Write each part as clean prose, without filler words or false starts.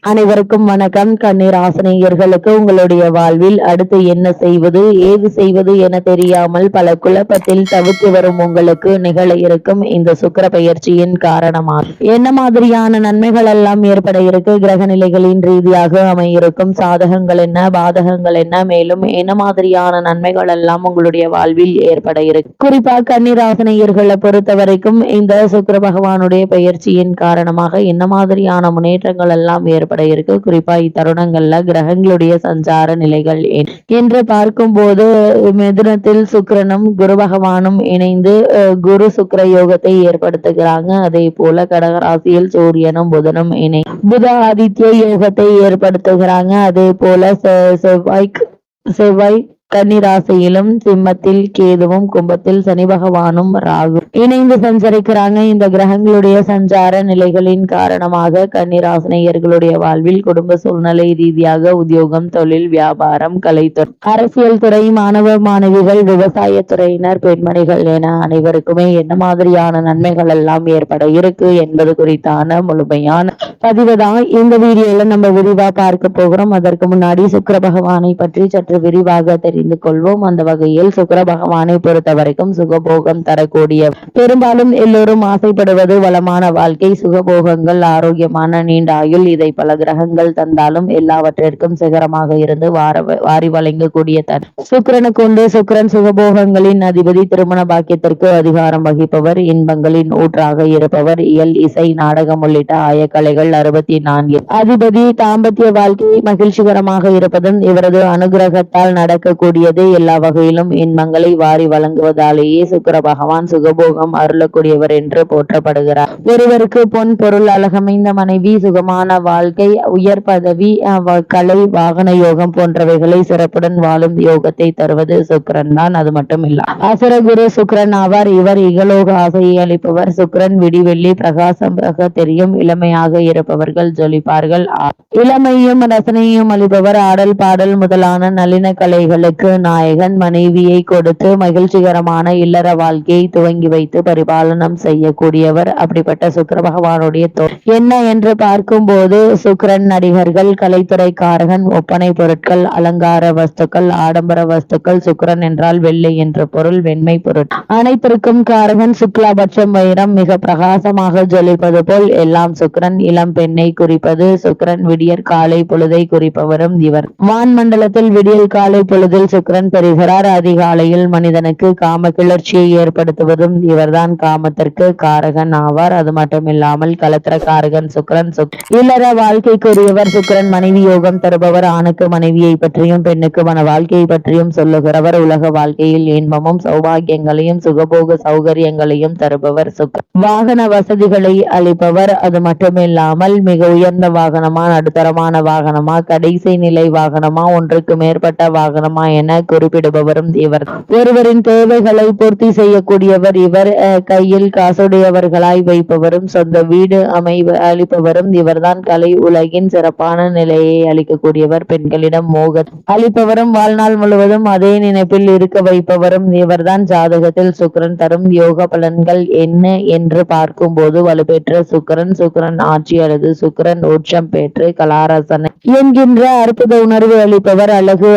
அனைவருக்கும் வணக்கம். கண்ணீர் ஆசனையர்களுக்கு உங்களுடைய வாழ்வில் அடுத்து என்ன செய்வது ஏது செய்வது என தெரியாமல் பல குழப்பத்தில் தவித்து வரும் உங்களுக்கு நிகழ இருக்கும் இந்த சுக்கிர பெயர்ச்சியின் காரணமாக என்ன மாதிரியான நன்மைகள் எல்லாம் ஏற்பட இருக்கு, கிரக நிலைகளின் ரீதியாக அமையிருக்கும் சாதகங்கள் என்ன, பாதகங்கள் என்ன, மேலும் என்ன மாதிரியான நன்மைகள் எல்லாம் உங்களுடைய வாழ்வில் ஏற்பட இருக்கு. குறிப்பா கண்ணீர் ஆசனையர்களை பொறுத்த வரைக்கும் இந்த சுக்கிர பகவானுடைய பெயர்ச்சியின் காரணமாக என்ன மாதிரியான முன்னேற்றங்கள் எல்லாம் ஏற்பட இருக்கு. குறிப்பா இத்தருணங்கள்ல கிரகங்களுடைய சஞ்சார நிலைகள் என்று பார்க்கும்போது மிதுனத்தில் சுக்கிரனும் குரு பகவானும் இணைந்து குரு சுக்கிர யோகத்தை ஏற்படுத்துகிறாங்க. அதே போல கடகராசியில் சூரியனும் புதனும் புத ஆதித்ய யோகத்தை ஏற்படுத்துகிறாங்க. அதே போல செவ்வாய் கன்னிராசியிலும் சிம்மத்தில் கேதுவும் கும்பத்தில் சனி பகவானும் ராகு இணைந்து சஞ்சரிக்கிறாங்க. இந்த கிரகங்களுடைய சஞ்சார நிலைகளின் காரணமாக கன்னிராசினியர்களுடைய வாழ்வில் குடும்ப சூழ்நிலை ரீதியாக உத்தியோகம், தொழில், வியாபாரம், கலைத்துறை, அரசியல் துறை, மாணவ மாணவிகள், விவசாய துறையினர், பெண்மணிகள் என அனைவருக்குமே என்ன மாதிரியான நன்மைகள் எல்லாம் ஏற்பட இருக்கு என்பது குறித்தான முழுமையான பதிவு தான் இந்த வீடியோல நம்ம விரிவா பார்க்க போகிறோம். அதற்கு முன்னாடி சுக்கிர பகவானை பற்றி சற்று விரிவாக தெரிந்து கொள்வோம். அந்த வகையில் சுக்கிர பகவானை பொறுத்த வரைக்கும் சுகபோகம் தரக்கூடிய, பெரும்பாலும் எல்லோரும் ஆசைப்படுவது வளமான வாழ்க்கை, சுகபோகங்கள், ஆரோக்கியமான நீண்ட ஆயுள். இதை பல கிரகங்கள் தந்தாலும் எல்லாவற்றிற்கும் சிகரமாக இருந்து வாரி வழங்கக்கூடிய தன் சுக்கிரனுக்கு உண்டு. சுக்கிரன் சுகபோகங்களின் அதிபதி, திருமண பாக்கியத்திற்கு அதிகாரம் வகிப்பவர், இன்பங்களின் ஊற்றாக இருப்பவர், இயல், இசை, நாடகம் உள்ளிட்ட ஆயக்கலைகள் 64 அதிபதி, தாம்பத்திய வாழ்க்கை மகிழ்ச்சிகரமாக இருப்பதும் இவரது அனுகிரகத்தால் நடக்கக்கூடிய எல்லா வகையிலும் இன்பங்களை வாரி வழங்குவதாலேயே சுக்கிர பகவான் சுகபோகம் அருளக்கூடியவர் என்று போற்றப்படுகிறார். ஒருவருக்கு பொன் பொருள், அழகமைந்த மனைவி, சுகமான வாழ்க்கை, உயர் பதவி, கலை, வாகன யோகம் போன்றவைகளை சிறப்புடன் வாழும் யோகத்தை தருவது சுக்கிரன் தான். அது மட்டும் இல்ல, அசுரகுரு சுக்கிரன் ஆவார். இவர் இகலோக ஆசையை அளிப்பவர். சுக்கிரன் விடிவெள்ளி பிரகாசமாக தெரியும். இளமையாக இருப்பவர்கள் ஜொலிப்பார்கள். இளமையும் ரசனையும் அளிப்பவர். ஆடல், பாடல் முதலான நளின கலைகளுக்கு நாயகன். மனைவியை கொடுத்து மகிழ்ச்சிகரமான இல்லற வாழ்க்கையை துவங்கி வைத்து பரிபாலனம் செய்யக்கூடியவர். அப்படிப்பட்ட சுக்கிர பகவானுடைய என்ன என்று பார்க்கும் போது சுக்கிரன் நடிகர்கள், கலைத்துறைக்காரகன், ஒப்பனை பொருட்கள், அலங்கார வஸ்துக்கள், ஆடம்பர வஸ்துக்கள். சுக்கிரன் என்றால் வெள்ளை என்று பொருள், வெண்மை பொருள் அனைத்திற்கும் காரகன். சுக்லாபட்சம் வைரம் மிக பிரகாசமாக ஜொலிப்பது போல் எல்லாம் சுக்கிரன். இளம் பெண்ணை குறிப்பது சுக்கிரன். விடியற் காலை பொழுதை குறிப்பவரும் இவர். வான் மண்டலத்தில் விடியல் காலை பொழுதில் சுக்கிரன் பெறுகிறார். அதிகாலையில் மனிதனுக்கு காம கிளர்ச்சியை ஏற்படுத்துவதும் இவர்தான். காமத்திற்கு காரகன் ஆவார். அது மட்டும் இல்லாமல் கலத்திர காரகன் சுக்கிரன். இல்லற வாழ்க்கைக்குரியவர் சுக்கிரன். மனைவி யோகம் தருபவர். ஆணுக்கு மனைவியை பற்றியும் பெண்ணுக்கு மன வாழ்க்கையை பற்றியும் சொல்லுகிறவர். உலக வாழ்க்கையில் இன்பமும் சௌபாகியங்களையும் சுகபோக சௌகரியங்களையும் தருபவர் சுக்கிரன். வாகன வசதிகளை அளிப்பவர். அது மட்டும் இல்லாமல் மிக உயர்ந்த வாகனமா, நடுத்தரமான வாகனமா, கடைசி நிலை வாகனமா, ஒன்றுக்கு மேற்பட்ட வாகனமா என குறிப்பிடுபவரும் இவர். ஒருவரின் தேவைகளை பூர்த்தி செய்யக்கூடியவர் இவர். கையில் காசுடையவர்களாய் வைப்பவரும், சொந்த வீடு அளிப்பவரும் இவர்தான். கலை உலகின் சிறப்பான நிலையை அளிக்கக்கூடியவர். பெண்களிடம் மோக அளிப்பவரும், வாழ்நாள் முழுவதும் அதே நினைப்பில் இருக்க வைப்பவரும் இவர்தான். ஜாதகத்தில் சுக்கிரன் தரும் யோக பலன்கள் என்ன என்று பார்க்கும் போது வலுப்பெற்ற சுக்கிரன் ஆட்சி அல்லது சுக்கிரன் உச்சம் பெற்று கலாரசனை என்கின்ற அற்புத உணர்வு அளிப்பவர்.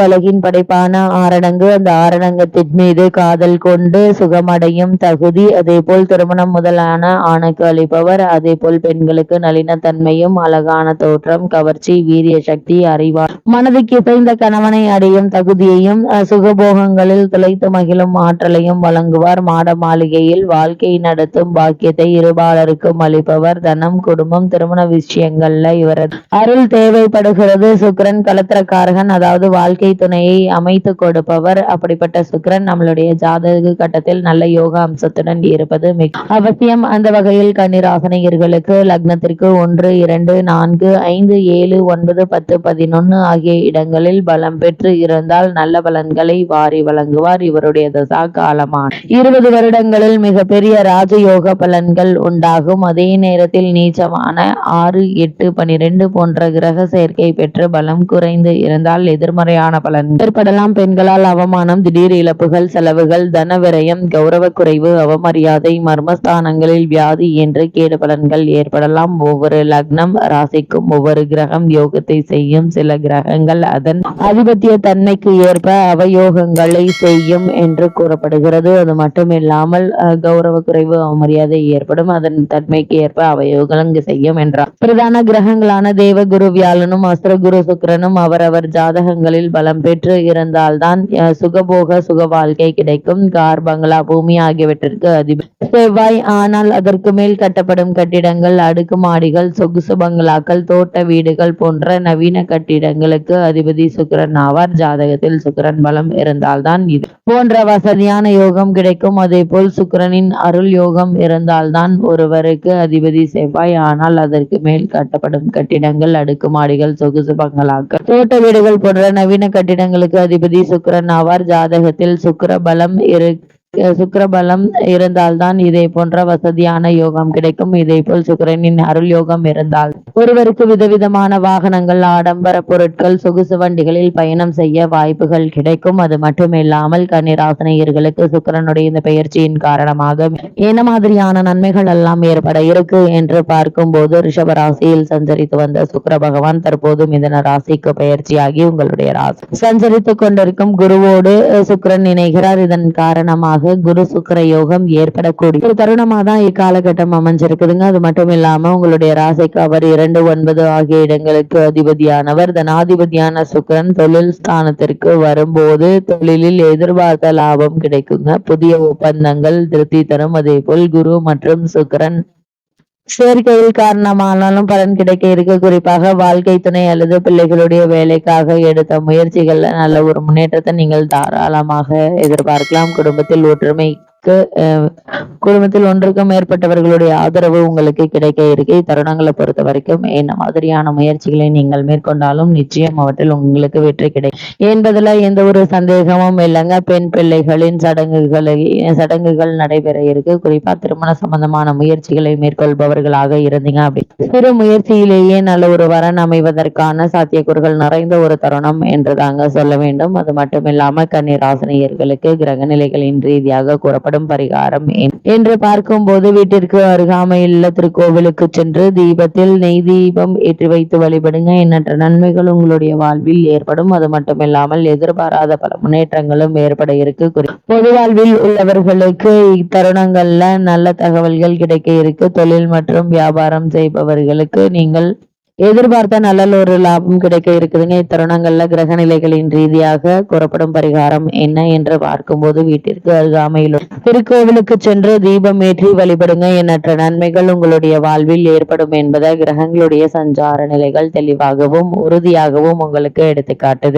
அழகின் படைப்பான ஆரணங்கு. அந்த ஆரணங்கத்தின் மீது காதல் கொண்டு சுகமடையும் தகுதி. அதே போல் திருமணம் முதலான ஆணுக்கு அளிப்பவர். அதே போல் பெண்களுக்கு நளினத்தன்மையும், அழகான தோற்றம், கவர்ச்சி, வீரிய சக்தி, அறிவார், மனதுக்கு இசைந்த கணவனை அடையும் தகுதியையும் சுகபோகங்களில் துளைத்து மகிழும் ஆற்றலையும் வழங்குவார். மாட மாளிகையில் வாழ்க்கை நடத்தும் பாக்கியத்தை இருபாலருக்கும் அளிப்பவர். தனம், குடும்பம், திருமண விஷயங்கள்ல இவரது அருள் தேவைப்படுகிறது. சுக்கிரன் கலத்திரக்காரகன், அதாவது வாழ்க்கை துணையை அமைத்து கொடுப்பவர். அப்படிப்பட்ட சுக்கிரன் நம்மளுடைய ஜாதக கட்டத்தில் நல்ல யோக அம்சத்துடன் இருப்பது மிக அவசியம். அந்த வகையில் கன்னிராசினியர்களுக்கு லக்னத்திற்கு 1, 2, 4, 5, 7, 9, 10, 11 ஆகிய இடங்களில் பலம் பெற்று இருந்தால் நல்ல பலன்களை வாரி வழங்குவார். இவருடைய தசா காலமான 20 வருடங்களில் மிகப்பெரிய ராஜயோக பலன்கள் உண்டாகும். அதே நேரத்தில் நீச்சமான 6, 8, 12 போன்ற கிரக சேர்க்கை பெற்று பலம் குறைந்து இருந்தால் எதிர்மறையான பலன்கள் ஏற்படலாம். பெண்களால் அவமானம், திடீர் இழப்புகள், செலவுகள், தன விரயம், கௌரவ குறைவு, அவமரியாதை, மர்மஸ்தானங்களில் வியாதி என்று கேடு பலன்கள் ஏற்படலாம். ஒவ்வொரு லக்னம் ராசிக்கும் ஒவ்வொரு கிரகம் யோகத்தை செய்யும். சில கிரகங்கள் அதன் அதிபத்திய தன்மைக்கு ஏற்ப அவயோகங்களை செய்யும் என்று கூறப்படுகிறது. அது மட்டுமில்லாமல் கௌரவ குறைவு, அவமரியாதை ஏற்படும். அதன் தன்மைக்கு ஏற்ப அவயோகங்கள் செய்யும் என்றார். பிரதான கிரகங்களான தேவகுரு வியாழனும் அஸ்திரகுரு சுக்கிரனும் அவரவர் ஜாதகங்களில் பலம் பெற்று இருந்தால்தான் சுகபோக சுக வாழ்க்கை கிடைக்கும். கார், பங்களா, பூமி ஆகியவற்றிற்கு அதிபதி செவ்வாய். ஆனால் அதற்கு மேல் கட்டப்படும் கட்டிடங்கள், அடுக்குமாடிகள், சொகுசு பங்களாக்கள், தோட்ட வீடுகள் போன்ற நவீன கட்டிடங்களுக்கு அதிபதி சுக்கிரன் ஆவார். ஜாதகத்தில் சுக்கிரன் பலம் இருந்தால்தான் இது போன்ற வசதியான யோகம் கிடைக்கும். அதே போல் சுக்கிரனின் அருள் யோகம் இருந்தால்தான் ஒருவருக்கு அதிபதி செவ்வாய். ஆனால் அதற்கு மேல் கட்டப்படும் கட்டிடங்கள், அடுக்குமாடிகள், சொகுசு பங்களாக்கள், தோட்ட வீடுகள் போன்ற நவீன கட்டிடங்களுக்கு அதிபதி சுக்கிரன் ஆவார். ஜாதகத்தில் சுக்கிரபலம் இருந்தால்தான் இதே போன்ற வசதியான யோகம் கிடைக்கும். இதே போல் சுக்கிரனின் அருள் யோகம் இருந்தால் ஒருவருக்கு விதவிதமான வாகனங்கள், ஆடம்பர பொருட்கள், சொகுசு வண்டிகளில் பயணம் செய்ய வாய்ப்புகள் கிடைக்கும். அது மட்டுமில்லாமல் கன்னிராசினியர்களுக்கு சுக்கிரனுடைய இந்த பெயர்ச்சியின் காரணமாக என்ன மாதிரியான நன்மைகள் எல்லாம் ஏற்பட இருக்கு என்று பார்க்கும்போது, ரிஷபராசியில் சஞ்சரித்து வந்த சுக்கிர பகவான் தற்போது மிதுன ராசிக்கு பெயர்ச்சியாகி உங்களுடைய ராசி சஞ்சரித்துக் கொண்டிருக்கும் குருவோடு சுக்கிரன் இணைகிறார். இதன் காரணமாக குரு சுக்கிர யோகம் ஏற்படக்கூடிய ஒரு தருணமா தான் இக்காலகட்டம் அமைஞ்சிருக்குதுங்க. அது மட்டும் இல்லாம உங்களுடைய ராசிக்கு அவர் 2, 9 ஆகிய இடங்களுக்கு அதிபதியானவர். தனாதிபதியான சுக்கிரன் தொழில் ஸ்தானத்திற்கு வரும்போது தொழிலில் எதிர்பார்த்த லாபம் கிடைக்குங்க. புதிய ஒப்பந்தங்கள் திருப்தி தரும். அதே போல் குரு மற்றும் சுக்கிரன் சேர்க்கையில் காரணமானாலும் பலன் கிடைக்க இருக்கு. குறிப்பாக வாழ்க்கை துணை அல்லது பிள்ளைகளுடைய வேலைக்காக எடுத்த முயற்சிகள்ல நல்ல ஒரு முன்னேற்றத்தை நீங்கள் தாராளமாக எதிர்பார்க்கலாம். குடும்பத்தில் ஒன்றுக்கும் மேற்பட்டவர்களுடைய ஆதரவு உங்களுக்கு கிடைக்க இருக்கு. தருணங்களை பொறுத்த வரைக்கும் என்ன மாதிரியான முயற்சிகளை நீங்கள் மேற்கொண்டாலும் நிச்சயம் அவற்றில் உங்களுக்கு வெற்றி கிடைக்கும் என்பதுல எந்த ஒரு சந்தேகமும் இல்லைங்க. பெண் பிள்ளைகளின் சடங்குகள் நடைபெற இருக்கு. குறிப்பா திருமண சம்பந்தமான முயற்சிகளை மேற்கொள்பவர்களாக இருந்தீங்க அப்படி சிறு முயற்சியிலேயே நல்ல ஒரு வரன் அமைவதற்கான சாத்தியக்கூறுகள் நிறைந்த ஒரு தருணம் என்று தாங்க சொல்ல வேண்டும். அது மட்டும் இல்லாம கன்னிராசினியர்களுக்கு கிரக நிலைகளின் ரீதியாக கூறப்படும் பரிகாரம் என்று பார்க்கும்போது, வீட்டிற்கு அருகாமையில் திருக்கோவிலுக்கு சென்று தீபத்தில் நெய் தீபம் ஏற்றி வைத்து வழிபடுங்க. எண்ணற்ற நன்மைகள் உங்களுடைய வாழ்வில் ஏற்படும். அது மட்டுமில்லாமல் எதிர்பாராத பல முன்னேற்றங்களும் ஏற்பட இருக்கு. பொது வாழ்வில் உள்ளவர்களுக்கு இத்தருணங்கள்ல நல்ல தகவல்கள் கிடைக்க இருக்கு. தொழில் மற்றும் வியாபாரம் செய்பவர்களுக்கு நீங்கள் எதிர்பார்த்த நல்ல ஒரு லாபம் கிடைக்க இருக்குதுங்க. இத்தருணங்கள்ல கிரக நிலைகளின் ரீதியாக கூறப்படும் பரிகாரம் என்ன என்று பார்க்கும்போது, வீட்டிற்கு அருகாமையில் திருக்கோவிலுக்கு சென்று தீபம் ஏற்றி வழிபடுங்க. எண்ணற்ற நன்மைகள் உங்களுடைய வாழ்வில் ஏற்படும் என்பதை கிரகங்களுடைய சஞ்சார நிலைகள் தெளிவாகவும் உறுதியாகவும் உங்களுக்கு எடுத்துக்காட்டுது.